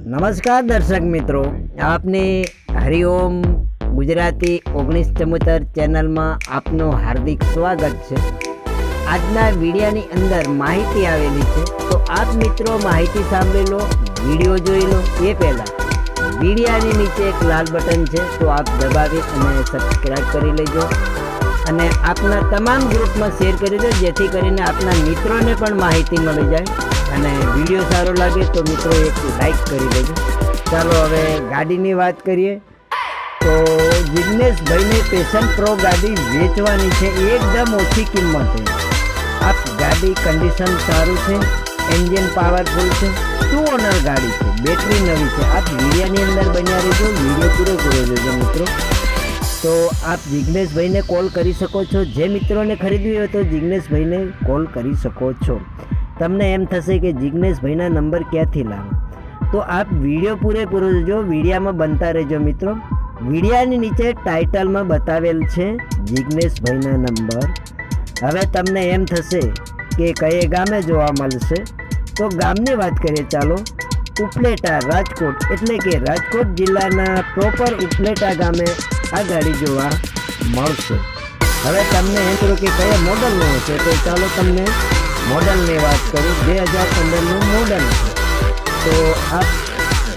નમસ્કાર દર્શક મિત્રો, આપને હરિઓમ ગુજરાતી 1974 ચેનલમાં આપનું હાર્દિક સ્વાગત છે। આજના વિડીયાની અંદર માહિતી આવેલી છે, તો આપ મિત્રો માહિતી સાંભળી લો, વિડીયો જોઈ લો। એ પહેલાં વિડીયાની નીચે એક લાલ બટન છે, તો આપ દબાવી અને સબસ્ક્રાઈબ કરી લેજો અને આપના તમામ ગ્રુપમાં શેર કરી દો, જેથી કરીને આપના મિત્રોને પણ માહિતી મળી જાય। અને વિડીયો સારો લાગે તો મિત્રો એક લાઈક કરી દેજો। ચાલો હવે ગાડીની વાત કરીએ તો જિગ્નેશભાઈને પેશન પ્રો ગાડી વેચવાની છે એકદમ ઓછી કિંમતે। આ ગાડી કન્ડિશન સારું છે, એન્જિન પાવરફુલ છે, 2 ઓનર ગાડી છે, બેટરી નવી છે। આપ વિડીયાની અંદર બન્યા રહેજો, વિડીયો પૂરો જોજો મિત્રો। તો આપ જિગ્નેશભાઈને કોલ કરી શકો છો। જે મિત્રોને ખરીદવી હોય તો જિગ્નેશભાઈને કોલ કરી શકો છો। તમને એમ થશે કે જિગ્નેશભાઈના નંબર ક્યાંથી લાવો, તો આપ વિડીયો પૂરેપૂરો જોજો, વિડીયામાં બનતા રહેજો મિત્રો। વિડીયાની નીચે ટાઇટલમાં બતાવેલ છે જિગ્નેશભાઈના નંબર। હવે તમને એમ થશે કે કયે ગામે જોવા મળશે, તો ગામની વાત કરીએ। ચાલો, ઉપલેટા રાજકોટ, એટલે કે રાજકોટ જિલ્લાના પ્રોપર ઉપલેટા ગામે આ ગાડી જોવા મળશે। હવે તમને એમ કહો કે કયા મોડલનું હશે, તો ચાલો તમને મોડલની વાત કરું। 2015નું મોડલ છે, તો આપ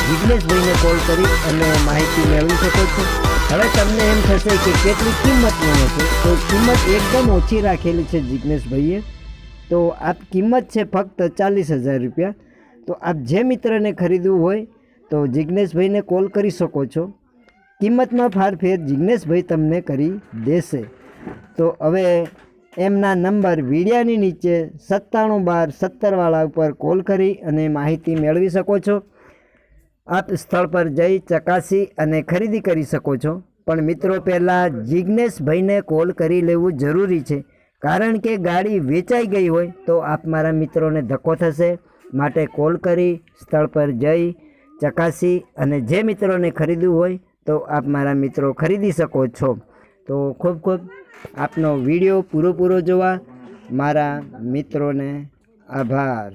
જિગ્નેશભાઈને કોલ કરી અને માહિતી મેળવી શકો છો। હવે તમને એમ થશે કે કેટલી કિંમતનું હશે, તો કિંમત એકદમ ઓછી રાખેલી છે જિગ્નેશભાઈએ। તો આપ કિંમત છે ફક્ત 40,000 રૂપિયા। તો આપ જે મિત્રને ખરીદવું હોય તો જિગ્નેશભાઈને કોલ કરી શકો છો। કિંમતમાં ફારફેર જિગ્નેશભાઈ તમને કરી દેશે। તો હવે એમના નંબર વિડીયાની નીચે 9712 17 ઉપર કોલ કરી અને માહિતી મેળવી શકો છો। આપ સ્થળ પર જઈ ચકાસી અને ખરીદી કરી શકો છો। પણ મિત્રો પહેલાં જિગ્નેશભાઈને કોલ કરી લેવું જરૂરી છે, કારણ કે ગાડી વેચાઈ ગઈ હોય તો આપ મારા મિત્રોને ધક્કો થશે। માટે કોલ કરી સ્થળ પર જઈ ચકાસી અને જે મિત્રોને ખરીદવું હોય તો આપ મારા મિત્રો ખરીદી શકો છો। તો ખૂબ ખૂબ આપનો વિડીયો પૂરો જોવા મારા મિત્રોને આભાર।